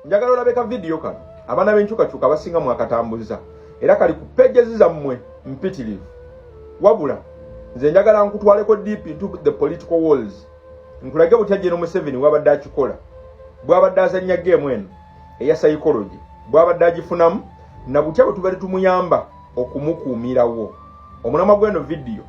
njagala olabeka video kano abaana b'enkyukakyuka abasinga mwakatambuza era kali ku pages zammwe mpitirivu wabula nze njagala nkutwaleko deep into the political walls nkulage butya General Museveni wabadde akikola bwabadde azannya game eno eya psychology bwabadde agifunamu na butya bwe tubadde tumuyamba okumukuumirawo. Omulamwa gw'eno video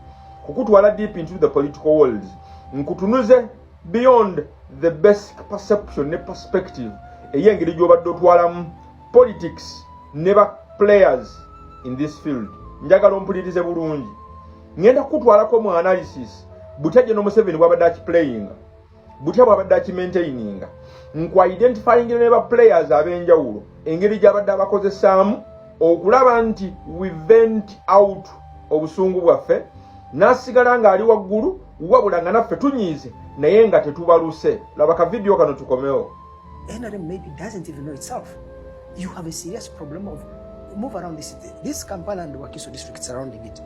kukutwala deep into the political walls nkutunuze beyond the basic perception ne perspective eyengeri gy'obadde otwalamu politics ne ba players in this field. Njagala ompulirize bulungi. Ngenda kukutwalako mu analysis butya General Museveni bwabadde akiplayinga butya bwabadde akimaintaininga nku identifying ne ba players ab'enjawulo engeri gy'abadde abakozesaamu okulaba nti we vent out obusungu bwaffe n'asigala ng'ali waggulu wabula nga naffe tunyiize naye nga tetubaluse. Laba ka video kano tukomewo. NRM maybe doesn't even know itself. You have a serious problem of move around this city. This Kampala and Wakiso districts surrounding it,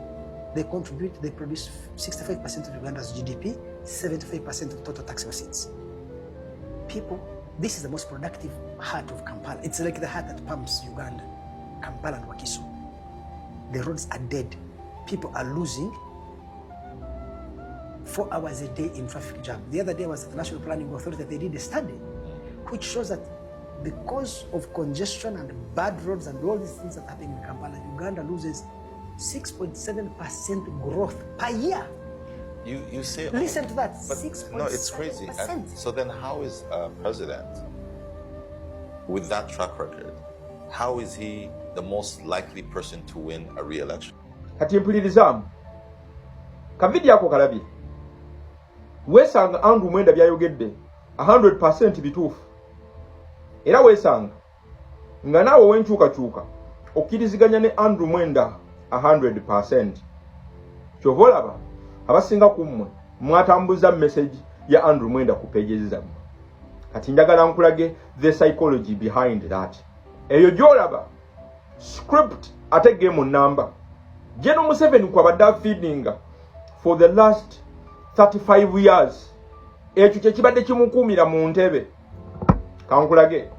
they produce 65% of Uganda's GDP, 75% of total tax receipts. People, this is the most productive heart of Kampala. It's like the heart that pumps Uganda, Kampala and Wakiso. The roads are dead. People are losing 4 hours a day in traffic jam. The other day was at the National Planning Authority that they did a study which shows that because of congestion and bad roads and all these things that happen in Kampala, Uganda loses 6.7% growth per year. You say listen to that. But 6.7%. no, it's crazy. And so then how is a president with that track record, how is he the most likely person to win a re-election? Kati mpulirizamu kavidi yako kalabye wesanga Andrew Mwenda byayogedde 100% bituufu era wesanga nga naawe wenkyukakyuka okkiriziganya ne Andrew Mwenda 100%. Kyova olaba abasinga ku mmwe mwatambuza message ya Andrew Mwenda ku pages zammwe. Kati njagala nkulage the psychology behind that. Eyo gy'olaba script ate game number. General Museveni kwabadde feeding for the last 35 years. Ekyo kye kibadde kimukuumira mu ntebe. Kankulage.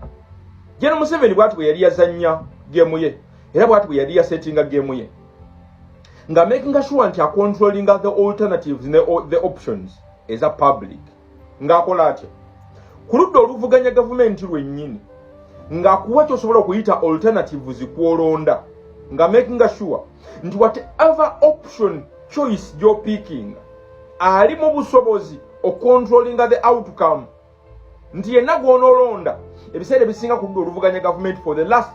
General Museveni bw'ati bwe yali yazannya game ye era bw'ati bwe yali yasettinga game ye nga making sure nti controlling the alternatives ne the options as a public ng'akola atya ku ludda oluvuganya gavumenti lwennyini ng'akuwa ky'osobola okuyita alternatives kwolonda nga making sure nti whatever option choice gy'o picking ali mu busobozi controlling the outcome nti yenna gw'onoolonda ebiseera ebisinga ku ludda oluvuganya gavumenti for the last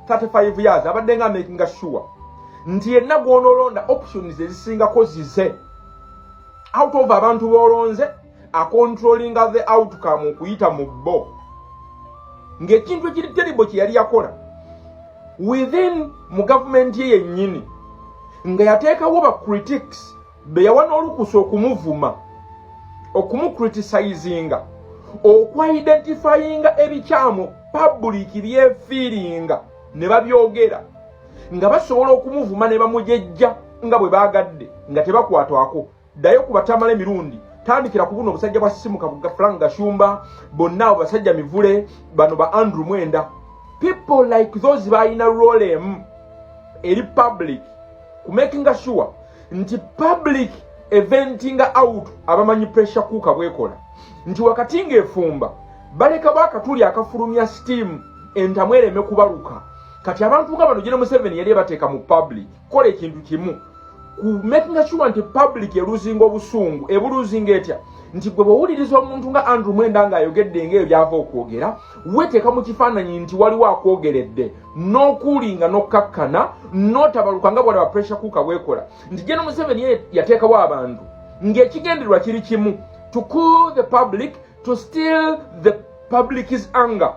35 years abadde nga making sure nti yenna gw'onoolonda options ezisingako zize out of abantu b'olonze controlling the outcome okuyita mu bo. Ng'ekintu ekiri terrible kye yali yakola within mu gavumenti ye yennyini nga yateekawo ba critics be yawa n'olukusa okumuvuma okumucriticizinga okwa-identifyinga ebikyamu public byefiiringa ne babyogera nga basobola okumuvuma ne bamujejja nga bwe baagadde nga tebakwatwako. Ddayo ku batamala emirundi tandikira ku buno obusajja bwa Simuka Buga Frank Gashumba bonna abo basajja mivule bano ba Andrew Mwenda. People like those balina role eri public ku making sure nti public eventing out abamanyi pressure kuuka bwekola nti wakati ng'efumba baleka bakatuli akafulumya steam entamwereme kubaluka. Kati abantu nga bano General Museveni yali bateeka mu public kola ekintu kimu ku making sure nti public eluzinga obusungu ebuluzinga etya nti gwe bw'owuliriza omuntu nga Andrew Mwenda ng'ayogedde ng'ebyo byava okwogera weteeka mu kifaananyi nti waliwo akwogeredde n'okuulinga n'okkakkana n'otabaluka nga bw'olaba pressure kuuka bwekola nti General Museveni yateekawo abantu ng'ekigendererwa kiri kimu to cool the public, to still the public's anger.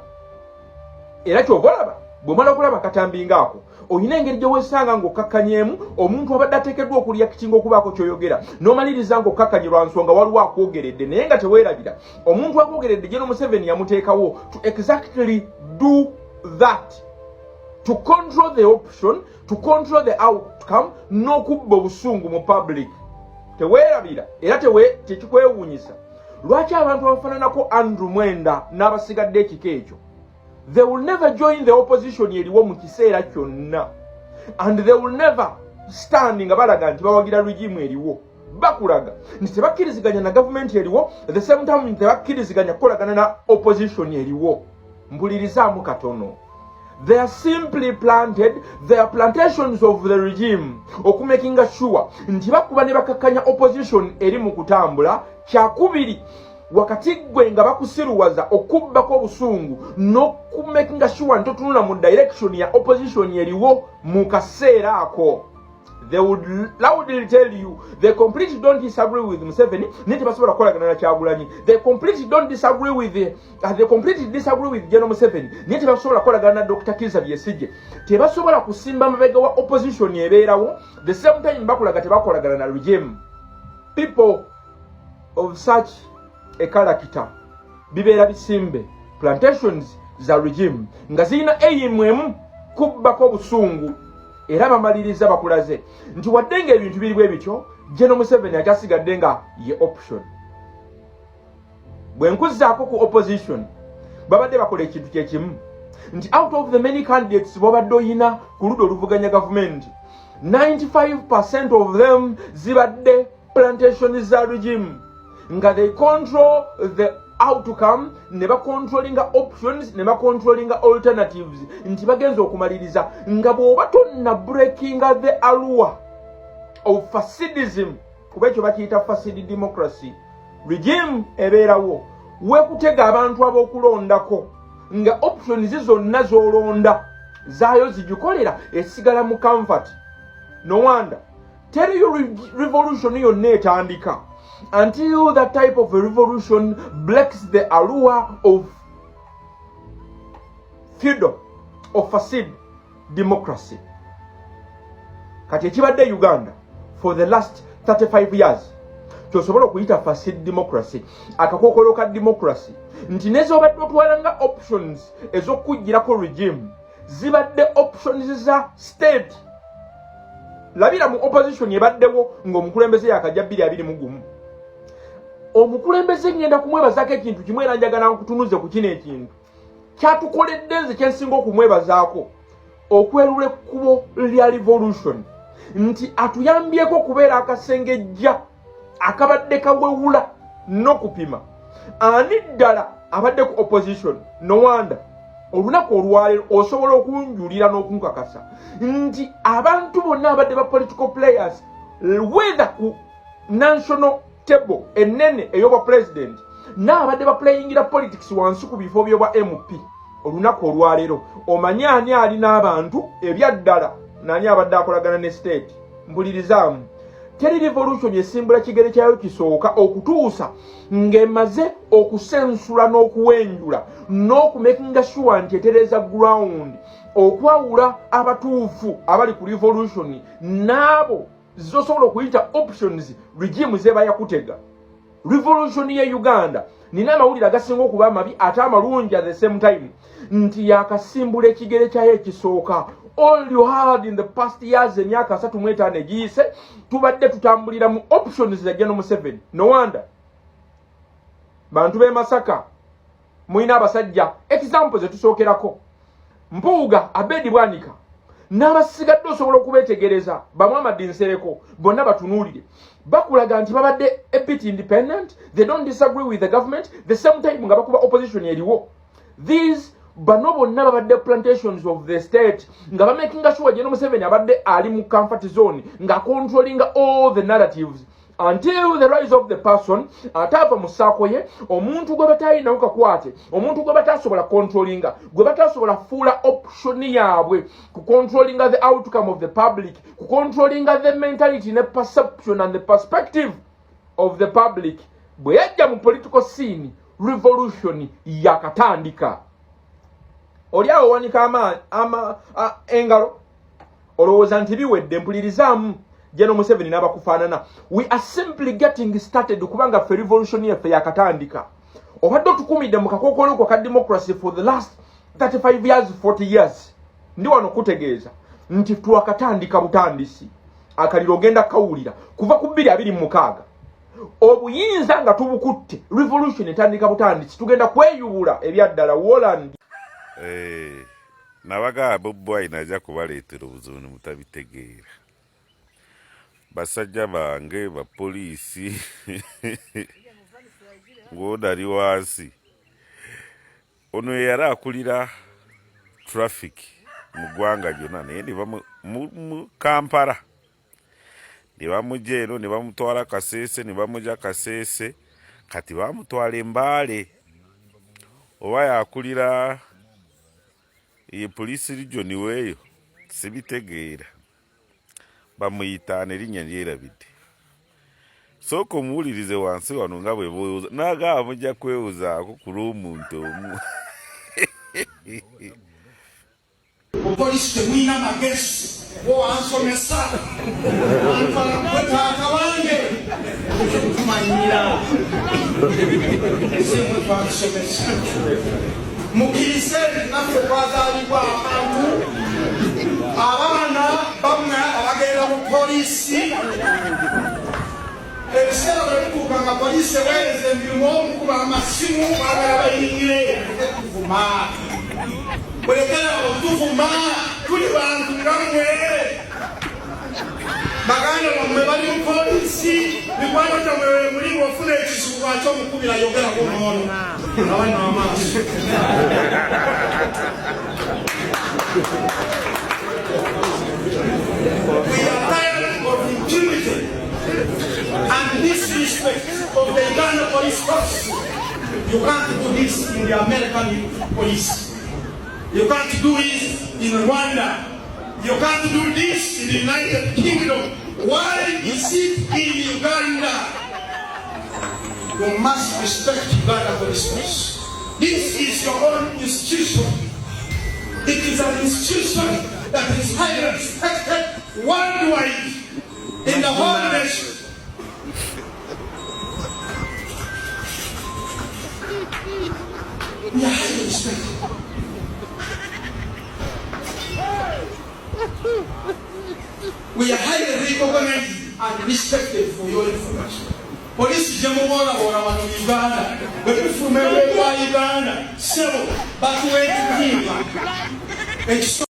Era kyova olaba bwe mala okulaba katambi ngaako olina engeri gye weesanga ng'okkakkanyemu omuntu abadde ateekeddwa okuliyakitinga okubaako ky'oyogera n'omaliriza ng'okkakkanye lwa nsonga waliwo akwogeredde naye nga teweerabira omuntu akwogeredde General Museveni yamuteekawo to exactly do that, to control the option, to control the outcome n'okubba obusungu mu public. Teweerabira era tekikwewuunyisa lwaki abantu abafaananako Andrew Mwenda n'abasigadde ekika ekyo they will never join the opposition eriwo mu kiseera kyonna, and they will never stand nga balaga nti bawagira regime eriwo. Bakulaga nti tebakkiriziganya na government eriwo, at the same time tebakkiriziganya kukolagana na opposition eriwo. Mpulirizaamu katono. They are simply planted, they are plantations of the regime, okumakinga sure nti bakuba ne bakakanya opposition eri mu kutambula. Kyakubiri, wakati gwe nga bakusiruwaza okubbako obusungu n'okumakinga sure nti otunula mu direction ya opposition eriwo mu kaseera ako. They would loudly tell you they completely don't disagree with Museveni. Niti basobola kukolagana na Kyagulanyi. They completely don't disagree with they completely disagree with General Museveni. Niti basobola kukolagana na Dr. Kizza Besigye. Tebasobola kusimba mabega wa opposition ebeerawo. The same time bakulaga tebakolagana na regime. People of such a character bibeera bisimbe plantations za regime nga zirina eyimwemu kubbako busungu. Era bamaliriza bakulaze nti waddenga ebintu biri bwe bityo, General Museveni akyasigadde nga ye option. Bwe nkuzzaako ku opposition babadde bakola ekintu kyekimu nti out of the many candidates bobadde oyina ku ludda oluvuganya government, 95% of them zibadde plantations za regime nga they control the outcome, ne bacontrollinga options, ne bacontrollinga alternatives, nti bagenza okumaliriza nga bw'oba tonna breakinga the allure of fascism, kuba ekyo bakiyita facile democracy, regime ebeerawo weekutega abantu ab'okulondako nga options zonna z'olonda zaayo zigikolera esigala mu comfort. No wonder teri yo revolution yonna etandika until that type of a revolution breaks the allure of feudal or facile democracy. Kati ekibadde Uganda for the last 35 years tosobola okuyita facile democracy, akakokolo ka democracy, nti nezobadde otwalanga options ez'okugirako regime zibadde options za state. Labira mu opposition ebaddewo ng'omukulembeze yakajja 2021. Omukulembeze ngenda kumwebazaako ekintu kimwe era njagala nkutunuze ku kino ekintu kyatukoledde nze kyensinga okumwebazaako okwerula ekkubo lya revolution, nti atuyambyeko okubeera akasengejja akabadde kawewula n'okupima ani ddala abadde ku opposition. No wonder olunaku olwaleero osobola okunjulira n'okunkakasa nti abantu bonna abadde ba political players whether ku national table enene ey'obwa president n'abadde ba playingira politics wansi ku bifo by'obwa MP, olunaku olwaleero omanyi ani ali n'abantu ebyaddala nani abadde akolagana ne state. Mbulirizaamu, teri revolution esimbula kigere kyayo kisooka okutuusa ng'emaze okusensula n'okuwenjula n'okumakinga sure nti etereza ground okwawula abatuufu abali ku revolution n'abo zosobola okuyita options regime zeba yakutega. Revolution ye Uganda nina amawulire agasinga okuba amabi ate amalungi at the same time nti yakasimbula ekigere kyayo ekisooka. All you had in the past years, emyaka 35 egiyise tubadde tutambulira mu options za General Museveni. No wonder bantu b'e Masaka muyina abasajja examples etusookerako Mpuuga Abedi Bwanika n'abasigadde osobola okubeetegereza Bamwamadi Nsereko bonna batunuulire bakulaga nti babadde a bit independent, they don't disagree with the government, the same time nga bakuba opposition eriwo. These bano bonna babadde plantations of the state nga bamakinga sure General Museveni abadde ali mu comfort zone nga controlling all the narratives until the rise of the person atava mu ssaako ye, omuntu gwe batayina kakwate, omuntu gwe batasobola controllinga, gwe batasobola fuula option yaabwe ku controllinga the outcome of the public, ku controllinga the mentality ne perception and the perspective of the public. Bwe yajja mu political scene, revolution yakatandika. Oli awo wanika engalo olowooza nti biwedde. Mpulirizaamu General Museveni n'abakufaanana. We are simply getting started kubanga ffe revolution yaffe yakatandika. Obadde otukumidde mu kakookolo ka democracy for the last 35 years, 40 years. Ndi wano kutegeeza nti twakatandika butandisi. Akaliro ogenda kawulira kuva ku 2026. Obuyinza nga tubukutte, revolution etandika butandisi, tugenda kweyubula ebyaddala Holland. nabaga Bobi najja kubaleetera obuzibu mutabitegeera. Basajja bange ba poliisi ng'odali wansi. Ono yali akulira traffic mu ggwanga lyonna naye ne mu Kampala. Ne bamugya eno ne bamutwala Kasese ne bamugya Kasese kati bamutwala e Mbale. Oba yakulira ye poliisi region weeyo sibitegeera. Bamuyita n'erinnya lyerabidde. Sooka omuwulirize wansi wano nga bwe bwewuuza n'agamba mujja kwewuzaako ku lw'omuntu omu. Poliisi temulina amagezi bw'owansomesa taata wange tumanyira esimwe twatusomesa mukirize naffe twazaalibwa abantu abaana bamwe abagenda mu poliisi ebiseera bwe bituuka nga poliisi eweereza emirimu omukuba amasimu bagala bayingire okuvuma mulekera okuvuma tuli bantu nga mmwe baganda bammwe bali mu poliisi mikwano gyamwe muli ofuna ekizibu lwaki omukubira yogerako noono abana amaaso we are tired of impunity and disrespect of the Uganda police force. You can't do this in the American police. You can't do it in Rwanda. You can't do this in the United Kingdom. Why is it in Uganda? You must respect Uganda police force. This is your own institution. It is an institution that is highly respected worldwide in the whole nation. We are highly respected. We are highly recognized and respected for your information. Police Jamubola or our Uganda, but if you remember why Uganda, several, but wait to him.